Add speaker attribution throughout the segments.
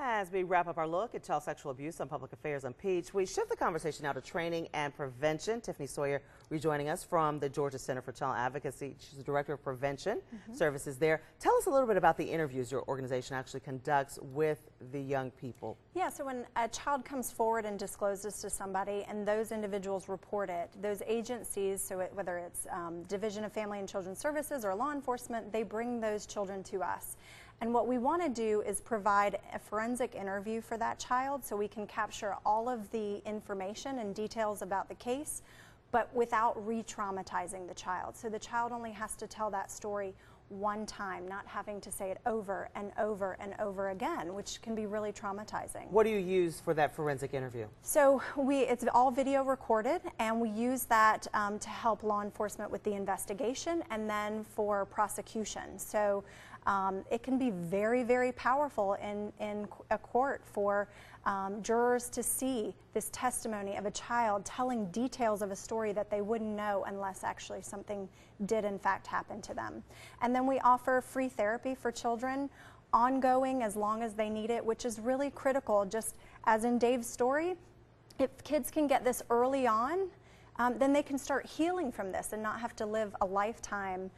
Speaker 1: As we wrap up our look at child sexual abuse on Public Affairs on Peach, we shift the conversation now to training and prevention. Tiffany Sawyer rejoining us from the Georgia Center for Child Advocacy. She's the Director of Prevention Services there. Tell us a little bit about the interviews your organization actually conducts with the young people.
Speaker 2: Yeah, so when a child comes forward and discloses to somebody and those individuals report it, those agencies, so whether it's Division of Family and Children's Services or law enforcement, they bring those children to us. And what we want to do is provide a forensic interview for that child so we can capture all of the information and details about the case, but without re-traumatizing the child. So the child only has to tell that story one time, not having to say it over and over and over again, which can be really traumatizing.
Speaker 1: What do you use for that forensic interview?
Speaker 2: So it's all video recorded, and we use that to help law enforcement with the investigation and then for prosecution. So it can be very, very powerful in a court for jurors to see this testimony of a child telling details of a story that they wouldn't know unless actually something did in fact happen to them. And then we offer free therapy for children, ongoing as long as they need it, which is really critical. Just as in Dave's story, if kids can get this early on, then they can start healing from this and not have to live a lifetime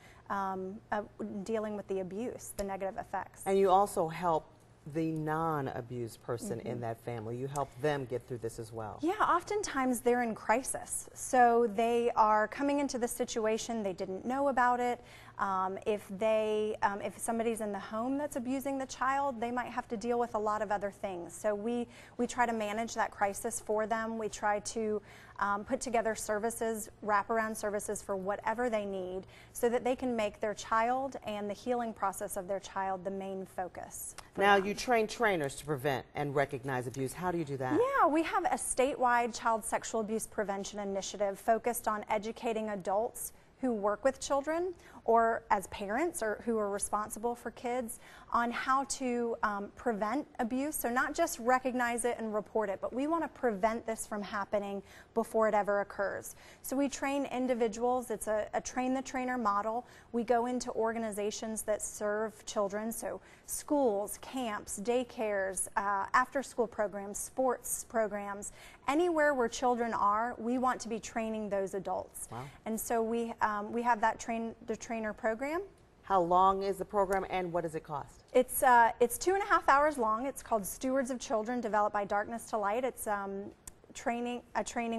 Speaker 2: dealing with the abuse, the negative effects.
Speaker 1: And you also help the non-abused person in that family. You help them get through this as well.
Speaker 2: Yeah, oftentimes they're in crisis. So they are coming into the situation, they didn't know about it. If somebody's in the home that's abusing the child, they might have to deal with a lot of other things. So we try to manage that crisis for them. We try to put together services, wraparound services for whatever they need so that they can make their child and the healing process of their child the main focus.
Speaker 1: Now you train trainers to prevent and recognize abuse. How do you do that?
Speaker 2: Yeah, we have a statewide child sexual abuse prevention initiative focused on educating adults who work with children or as parents or who are responsible for kids on how to prevent abuse. So not just recognize it and report it, but we want to prevent this from happening before it ever occurs. So we train individuals. It's a train the trainer model. We go into organizations that serve children, so schools, camps, daycares, after school programs, sports programs, anywhere where children are, we want to be training those adults.
Speaker 1: Wow.
Speaker 2: And so we have that the trainer program.
Speaker 1: How long is the program and what does it cost?
Speaker 2: It's 2.5 hours long. It's called Stewards of Children, developed by Darkness to Light. It's training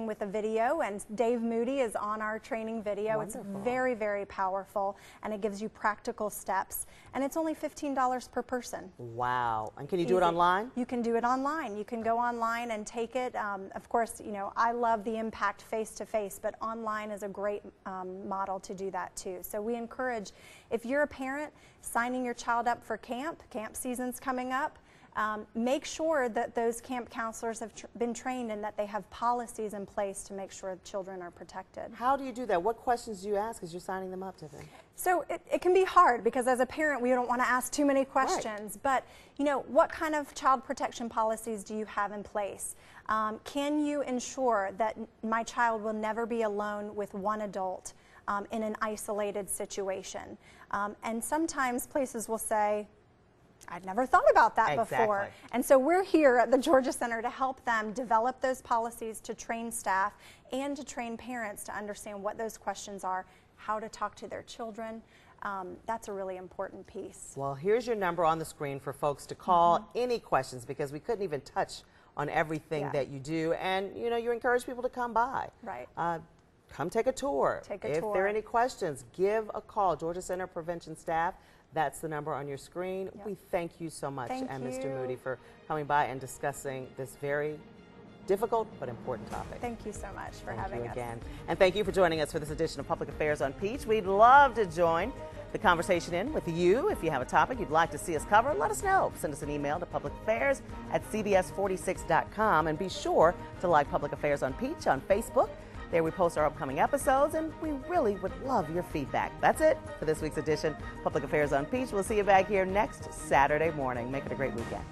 Speaker 2: with a video, and Dave Moody is on our training video.
Speaker 1: Wonderful.
Speaker 2: It's very, very powerful, and it gives you practical steps, and it's only $15 per person.
Speaker 1: Wow. And can you do it online?
Speaker 2: You can do it online. You can go online and take it. Of course, you know, I love the impact face-to-face, but online is a great model to do that too. So we encourage, if you're a parent signing your child up for camp season's coming up, make sure that those camp counselors have been trained and that they have policies in place to make sure children are protected.
Speaker 1: How do you do that? What questions do you ask as you're signing them up, Tiffany?
Speaker 2: So it can be hard because as a parent we don't want to ask too many questions,
Speaker 1: right.
Speaker 2: But you know, what kind of child protection policies do you have in place? Can you ensure that my child will never be alone with one adult in an isolated situation? And sometimes places will say, I'd never thought about that before. And so we're here at the Georgia Center to help them develop those policies, to train staff and to train parents to understand what those questions are, how to talk to their children. That's a really important piece.
Speaker 1: Well, here's your number on the screen for folks to call any questions, because we couldn't even touch on everything that you do. And, you know, you encourage people to come by.
Speaker 2: Right.
Speaker 1: Come take a tour. If there are any questions, give a call. Georgia Center Prevention Staff. That's the number on your screen. Yep. We thank you so much, Mr. Moody, for coming by and discussing this very difficult but important topic.
Speaker 2: Thank you so much for having us.
Speaker 1: Thank you again. And thank you for joining us for this edition of Public Affairs on Peach. We'd love to join the conversation in with you. If you have a topic you'd like to see us cover, let us know. Send us an email to publicaffairs@cbs46.com, and be sure to like Public Affairs on Peach on Facebook. There we post our upcoming episodes, and we really would love your feedback. That's it for this week's edition of Public Affairs on Peach. We'll see you back here next Saturday morning. Make it a great weekend.